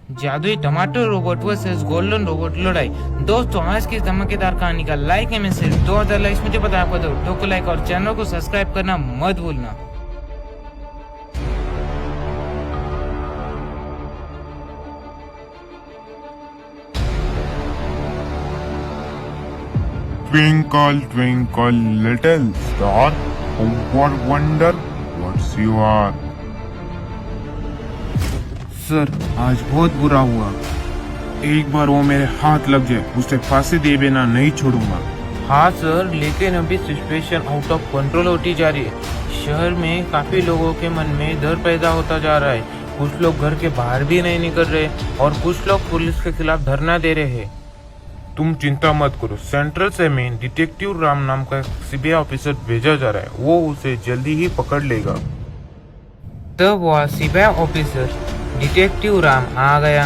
जादुई tomato robot versus golden robot लड़ाई। दोस्तों, आज की धमाकेदार कहानी का लाइक है, मैं सिर्फ 2000 लाइक्स मुझे पता है आपको, तो लाइक और चैनल को सब्सक्राइब करना मत भूलना। Twinkle, twinkle, little star, what wonder what you are. Sir, आज बहुत बुरा हुआ। एक बार वो मेरे हाथ लग जाए, उसे फांसी दे बिना नहीं छोड़ूंगा। हाँ सर, लेकिन अभी सिचुएशन आउट ऑफ कंट्रोल होती जा रही है। शहर में काफी लोगों के मन में डर पैदा होता जा रहा है। कुछ लोग घर के बाहर भी नहीं निकल रहे और कुछ लोग पुलिस के खिलाफ धरना दे रहे हैं। तुम चिंता मत करो, सेंट्रल से में डिटेक्टिव राम नाम का सीबीआई ऑफिसर भेजा जा रहा है, वो उसे जल्दी ही पकड़ लेगा। तब वह सीबीआई ऑफिसर डिटेक्टिव राम आ गया।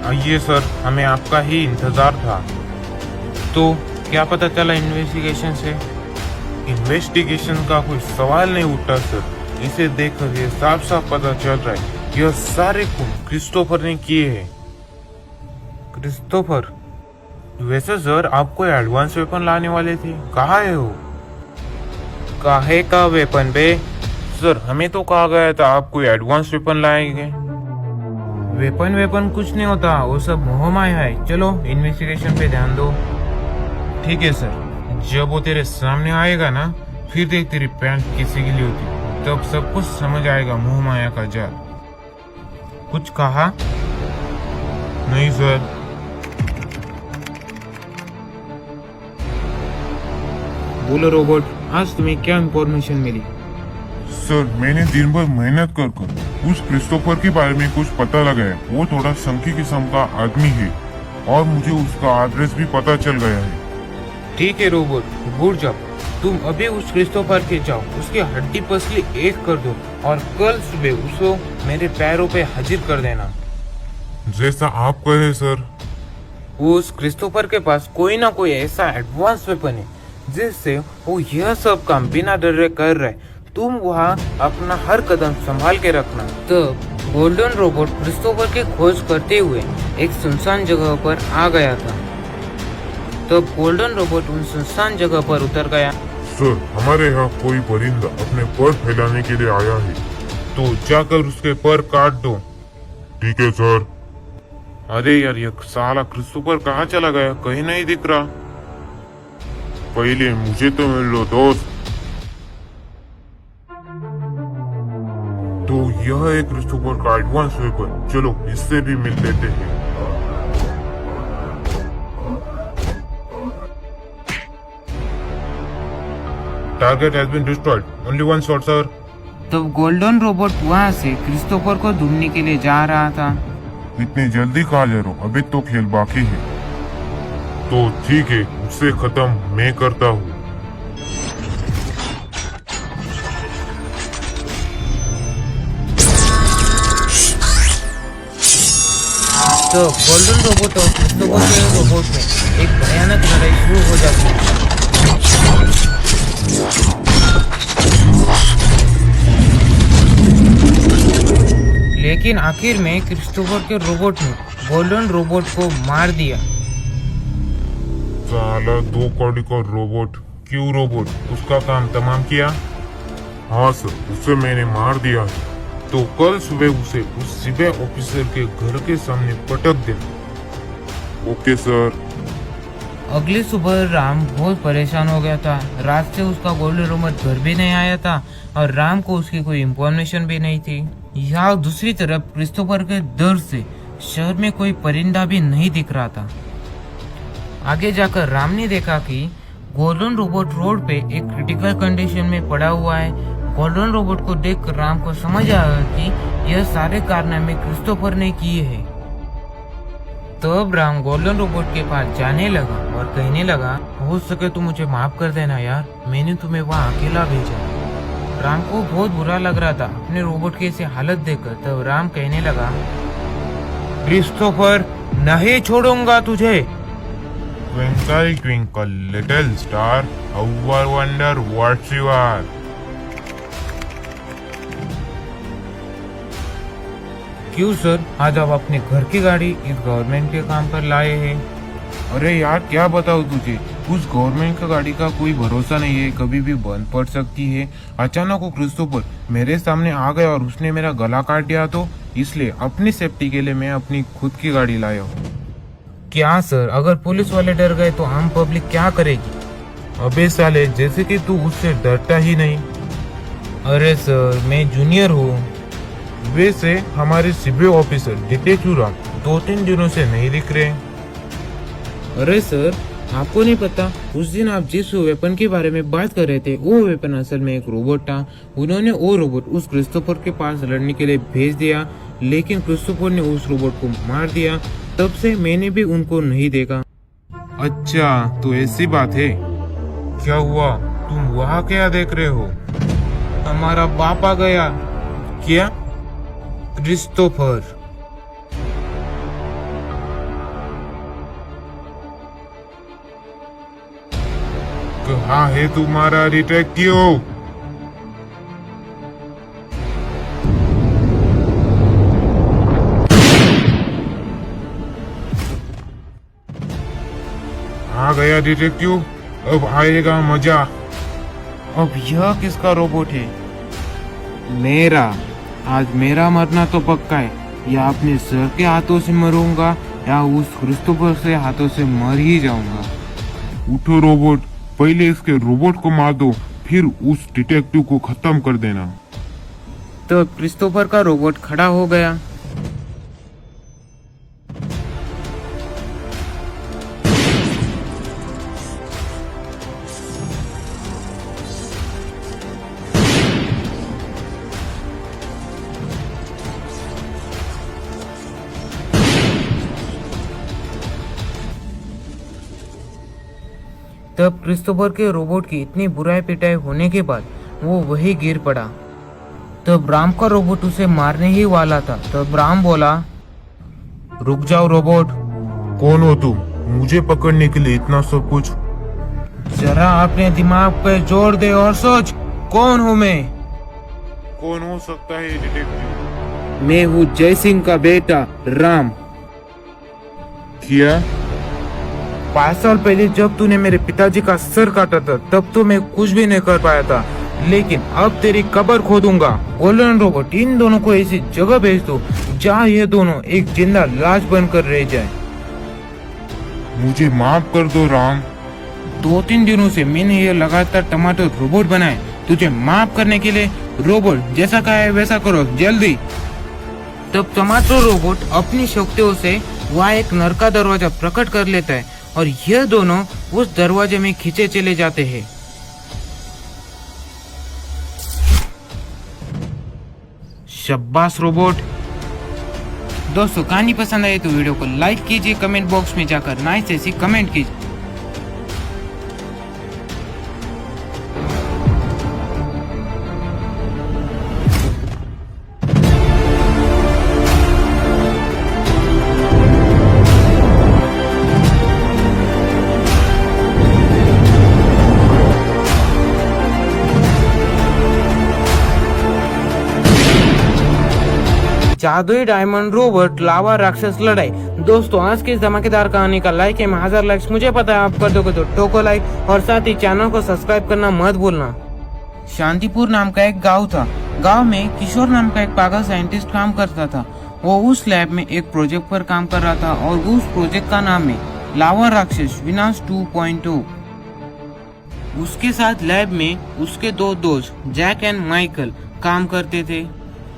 आइए सर, हमें आपका ही इंतजार था। तो क्या पता चला इन्वेस्टिगेशन से? इन्वेस्टिगेशन का कोई सवाल नहीं उठा सर। इसे देखकर ये साफ साफ पता चल रहा है, यह सारे खून क्रिस्टोफर ने किए हैं। क्रिस्टोफर? वैसे सर, आप कोई एडवांस वेपन लाने वाले थे, कहाँ है वो? काहे का वेपन बे? सर, हमें तो कहा गया था आप कोई एडवांस वेपन लाएंगे। वेपन कुछ नहीं होता, वो सब मोहमाया है। चलो इन्वेस्टिगेशन पे ध्यान दो। ठीक है सर, जब वो तेरे सामने आएगा ना, फिर देख तेरी पैंट किसी के लिए होती, तब सब कुछ समझ आएगा मोह माया का जाल। कुछ कहा? नहीं सर। बोलो रोबोट, आज तुम्हें क्या इंफॉर्मेशन मिली? सर, मैंने दिन भर मेहनत कर उस क्रिस्टोफर के बारे में कुछ पता लगाया। वो थोड़ा संकी किस्म का आदमी है और मुझे उसका एड्रेस भी पता चल गया है। ठीक है रोबोट, गुड जॉब। तुम अभी उस क्रिस्टोफर के जाओ, उसकी हड्डी पसली एक कर दो और कल सुबह उसको मेरे पैरों पे हाजिर कर देना। जैसा आप कहे सर। उस क्रिस्टोफर के पास कोई ना कोई ऐसा एडवांस वेपन है जिससे वो यह सब काम बिना डरे कर रहे। तुम वहाँ अपना हर कदम संभाल के रखना। तब गोल्डन रोबोट क्रिस्टोफर की खोज करते हुए एक सुनसान जगह पर आ गया था। तब गोल्डन रोबोट उन सुनसान जगह पर उतर गया। सर, हमारे यहाँ कोई परिंदा अपने पर फैलाने के लिए आया है, तो जाकर उसके पर काट दो। ठीक है सर। अरे यार, ये साला क्रिस्टोफर कहाँ चला गया, कहीं नहीं दिख रहा। पहले मुझे तो मिल लो दोस्त। तो यह है क्रिस्टोफर का एडवांस वेपन, चलो इससे भी मिल लेते हैं। Target has been destroyed, only one shot sir. तब गोल्डन रोबोट वहाँ से क्रिस्टोफर को ढूंढने के लिए जा रहा था। इतनी जल्दी कहाँ जा रहा हूँ, अभी तो खेल बाकी है। तो ठीक है, उसे खत्म मैं करता हूँ। तो गोल्डन रोबोट और क्रिस्टोफर के रोबोट में एक भयानक लड़ाई शुरू हो जाती है। लेकिन आखिर में क्रिस्टोफर के रोबोट ने गोल्डन रोबोट को मार दिया। साला दो कौड़ी का रोबोट, क्यों रोबोट, उसका काम तमाम किया? हाँ सर, उसे मैंने मार दिया है। तो कल सुबह उसे उस सीबीआई ऑफिसर के घर के सामने पटक देना। Okay sir. अगली सुबह राम बहुत परेशान हो गया था। रात से उसका गोल्डन रोबोट घर भी नहीं आया था और राम को उसकी कोई इंफॉर्मेशन भी नहीं थी। यहाँ दूसरी तरफ क्रिस्टोफर के डर से शहर में कोई परिंदा भी नहीं दिख रहा था। आगे जाकर राम ने देखा कि गोल्डन रोबोट रोड पे एक क्रिटिकल कंडीशन में पड़ा हुआ है। गोल्डन रोबोट को देखकर राम को समझ आया कि यह सारे कारनामे क्रिस्टोफर ने किए हैं। तब राम गोल्डन रोबोट के पास जाने लगा और कहने लगा, हो सके तो मुझे माफ कर देना यार, मैंने तुम्हें वहाँ अकेला भेजा। राम को बहुत बुरा लग रहा था अपने रोबोट की ऐसी हालत देखकर। तब राम कहने लगा, क्रिस्टोफर, नहीं छोड़ूंगा तुझे। Twinkle, twinkle, little star, how I wonder what you are. क्यों सर, आज आप अपने घर की गाड़ी इस गवर्नमेंट के काम पर लाए हैं? अरे यार क्या बताऊँ तुझे, उस गवर्नमेंट का गाड़ी का कोई भरोसा नहीं है, कभी भी बंद पड़ सकती है। अचानक वो क्रिस्टोफर मेरे सामने आ गया और उसने मेरा गला काट दिया, तो इसलिए अपनी सेफ्टी के लिए मैं अपनी खुद की गाड़ी लाया हूँ। क्या सर, अगर पुलिस वाले डर गए तो आम पब्लिक क्या करेगी? अबे साले, जैसे कि तू उससे डरता ही नहीं। अरे सर, मैं जूनियर हूँ। वैसे हमारे सीबीआई ऑफिसर डिटेक्टिव राम 2-3 दिनों से नहीं दिख रहे। अरे सर, आपको नहीं पता, उस दिन आप जिस वेपन के बारे में बात कर रहे थे वो वेपन असल में एक रोबोट था। उन्होंने वो रोबोट उस क्रिस्टोफर के पास लड़ने के लिए भेज दिया, लेकिन क्रिस्टोफर ने उस रोबोट को मार दिया। तब से मैंने भी उनको नहीं देखा। अच्छा, तो ऐसी बात है। क्या हुआ, तुम वहाँ क्या देख रहे हो? हमारा बाप आ गया। क्या? क्रिस्टोफर। कहाँ है तुम्हारा डिटेक्टिव? आ गया डिटेक्टिव, अब आएगा मजा। अब यह किसका रोबोट है? मेरा। आज मेरा मरना तो पक्का है। या अपने सर के हाथों से मरूंगा या उस क्रिस्टोफर से हाथों से मर ही जाऊंगा। उठो रोबोट, पहले इसके रोबोट को मार दो, फिर उस डिटेक्टिव को खत्म कर देना। तो क्रिस्टोफर का रोबोट खड़ा हो गया। तब क्रिस्टोफर के रोबोट की इतनी बुराई पिटाई होने के बाद वो वही गिर पड़ा। तब राम का रोबोट उसे मारने ही वाला था। तब राम बोला, रुक जाओ रोबोट, कौन हो तुम? मुझे पकड़ने के लिए इतना सब कुछ? जरा अपने दिमाग पे जोर दे और सोच, कौन हूँ मैं? कौन हो सकता है डिटेक्टिव? मैं हूँ जय सिंह का बेटा राम। क्या? 5 साल पहले जब तूने मेरे पिताजी का सर काटा था तब तो मैं कुछ भी नहीं कर पाया था, लेकिन अब तेरी कब्र खोदूंगा। गोल्डन रोबोट, इन दोनों को ऐसी जगह भेज दो जहाँ ये दोनों एक जिंदा लाश बनकर रह जाए। मुझे माफ कर दो राम। 2-3 दिनों से मैंने ये लगातार टमाटर रोबोट बनाए, तुझे माफ करने के लिए। रोबोट जैसा कहा है वैसा करो जल्दी। तब टमाटर रोबोट अपनी शक्तियों से वहाँ एक नर का दरवाजा प्रकट कर लेता है और यह दोनों उस दरवाजे में खींचे चले जाते हैं। शाबाश रोबोट। दोस्तों, कहानी पसंद आई तो वीडियो को लाइक कीजिए, कमेंट बॉक्स में जाकर नाइस ऐसी कमेंट कीजिए। जादुई डायमंड रोबोट लावा राक्षस लड़ाई। दोस्तों, आज की इस धमाकेदार कहानी का लाइक है 1000 लाइक्स मुझे पता है आप कर दोगे तो ठोको लाइक, और साथ ही चैनल को सब्सक्राइब करना मत भूलना। शांतिपुर नाम का एक गांव था। गांव में किशोर नाम का एक पागल साइंटिस्ट काम करता था। वो उस लैब में एक प्रोजेक्ट पर काम कर रहा था और उस प्रोजेक्ट का नाम है लावा राक्षस विनाश 2.0। उसके साथ लैब में उसके 2 दोस्त जैक एंड माइकल काम करते थे।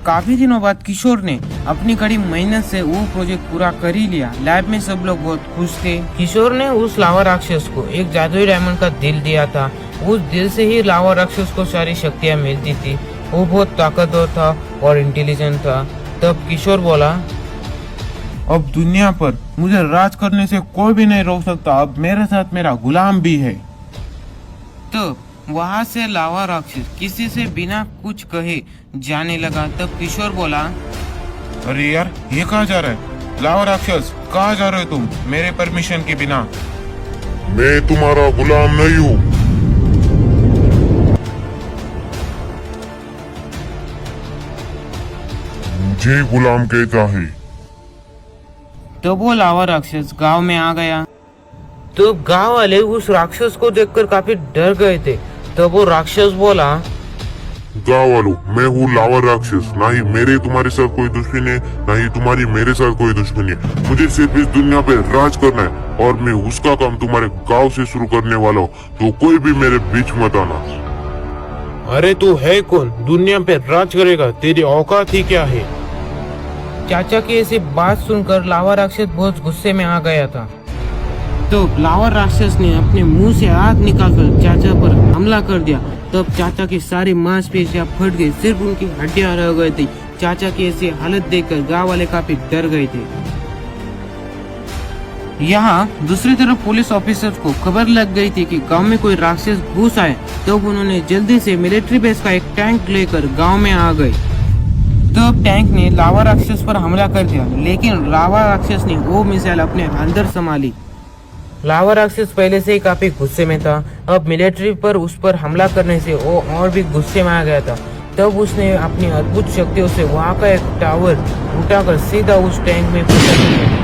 काफी दिनों बाद किशोर ने अपनी कड़ी मेहनत से वो प्रोजेक्ट पूरा कर ही लिया। लैब में सब लोग बहुत खुश थे। किशोर ने उस लावा राक्षस को एक जादुई डायमंड का दिल दिया था। उस दिल से ही लावा राक्षस को सारी शक्तियाँ मिलती थी। वो बहुत ताकतवर था और इंटेलिजेंट था। तब किशोर बोला, अब दुनिया पर मुझे राज करने से कोई भी नहीं रोक सकता। अब मेरे साथ मेरा गुलाम भी है। तब वहाँ से लावा राक्षस किसी से बिना कुछ कहे जाने लगा। तब किशोर बोला, अरे यार, ये कहाँ जा रहा है? लावा राक्षस, कहाँ जा रहे हो तुम मेरे परमिशन के बिना? मैं तुम्हारा गुलाम नहीं हूँ। जय गुलाम कहता है। तो वो लावा राक्षस गांव में आ गया। तो गांव वाले उस राक्षस को देखकर काफी डर गए थे। तो वो राक्षस बोला, गाँव वालों, मैं हूँ लावा राक्षस। ना ही मेरे तुम्हारे साथ कोई दुश्मनी है, ना ही तुम्हारी मेरे साथ कोई दुश्मनी है। मुझे सिर्फ इस दुनिया पे राज करना है और मैं उसका काम तुम्हारे गांव से शुरू करने वाला हूँ। तो कोई भी मेरे बीच मत आना। अरे तू है कौन? दुनिया पे राज करेगा? तेरी औकात ही क्या है? चाचा की ऐसी बात सुनकर लावा राक्षस बहुत गुस्से में आ गया था। तो लावा राक्षस ने अपने मुंह से आग निकालकर चाचा पर हमला कर दिया। तब चाचा की सारी मांसपेशियां फट गई, सिर्फ उनकी हड्डियां रह गई थी। चाचा की ऐसी हालत देखकर गांव वाले काफी डर गए थे। यहाँ दूसरी तरफ पुलिस ऑफिसर्स को खबर लग गई थी कि गांव में कोई राक्षस घुस आए। तो उन्होंने जल्दी से मिलिट्री बेस का एक टैंक लेकर गांव में आ गए। तब टैंक ने लावा राक्षस पर हमला कर दिया, लेकिन लावा राक्षस ने वो मिसाइल अपने अंदर संभाली। लावा राक्षस पहले से ही काफी गुस्से में था। अब मिलिट्री पर उस पर हमला करने से वो और भी गुस्से में आ गया था। तब उसने अपनी अद्भुत शक्तियों से वहां का एक टावर उठाकर सीधा उस टैंक में पटक दिया।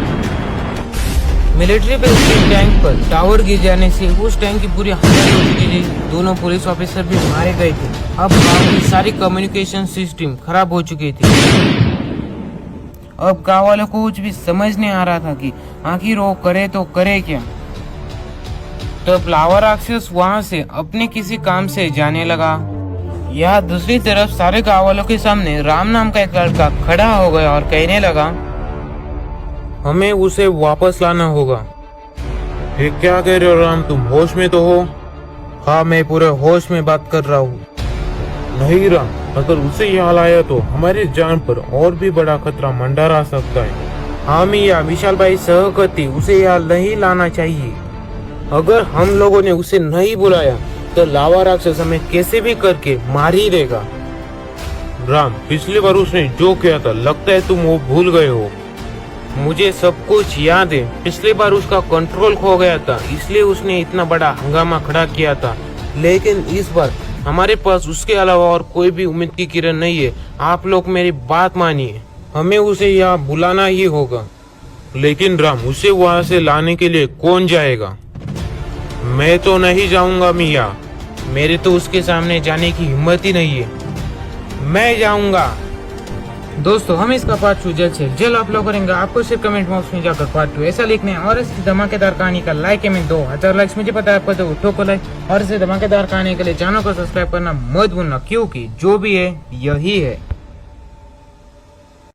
मिलिट्री बेस के टैंक पर टावर गिर जाने से उस टैंक की पूरी हालत हो चुकी थी। दोनों पुलिस ऑफिसर भी मारे गए थे। अब गांव की सारी कम्युनिकेशन सिस्टम खराब हो चुकी थी। अब गांव वालों को कुछ भी समझ नहीं आ रहा था कि आखिर वो करे तो करे क्या। तब लावा राक्षस वहां से अपने किसी काम से जाने लगा। यहाँ दूसरी तरफ सारे गांव वालों के सामने राम नाम का एक लड़का खड़ा हो गया और कहने लगा, हमें उसे वापस लाना होगा। ये क्या कह रहे हो राम? तुम होश में तो हो? हाँ, मैं पूरे होश में बात कर रहा हूँ। नहीं राम, अगर उसे यहाँ लाया तो हमारी जान पर और भी बड़ा खतरा मंडरा सकता है। हाँ मियाँ, विशाल भाई सहकती, उसे यहाँ नहीं लाना चाहिए। अगर हम लोगों ने उसे नहीं बुलाया तो लावा राक्षस हमें कैसे भी करके मार ही देगा। राम, पिछली बार उसने जो किया था लगता है तुम वो भूल गए हो। मुझे सब कुछ याद है। पिछली बार उसका कंट्रोल खो गया था, इसलिए उसने इतना बड़ा हंगामा खड़ा किया था। लेकिन इस बार हमारे पास उसके अलावा और कोई भी उम्मीद की किरण नहीं है। आप लोग मेरी बात मानिए, हमें उसे यहाँ बुलाना ही होगा। लेकिन राम, उसे वहाँ से लाने के लिए कौन जाएगा? मैं तो नहीं जाऊंगा मियाँ। मेरे तो उसके सामने जाने की हिम्मत ही नहीं है। मैं जाऊंगा। दोस्तों, हम इसका पार्ट 2 जल्द से जल्द अपलोड करेंगे। आपको सिर्फ कमेंट बॉक्स में जाकर पार्ट 2 ऐसा लिखना है और इस धमाकेदार कहानी का लाइक है। मैं 2000 लाइक्स मुझे पता है आपको, तो उठो को लाइक और इसे धमाकेदार कहानी के लिए चैनल को सब्सक्राइब करना मत भूलना, क्योंकि जो भी है यही है।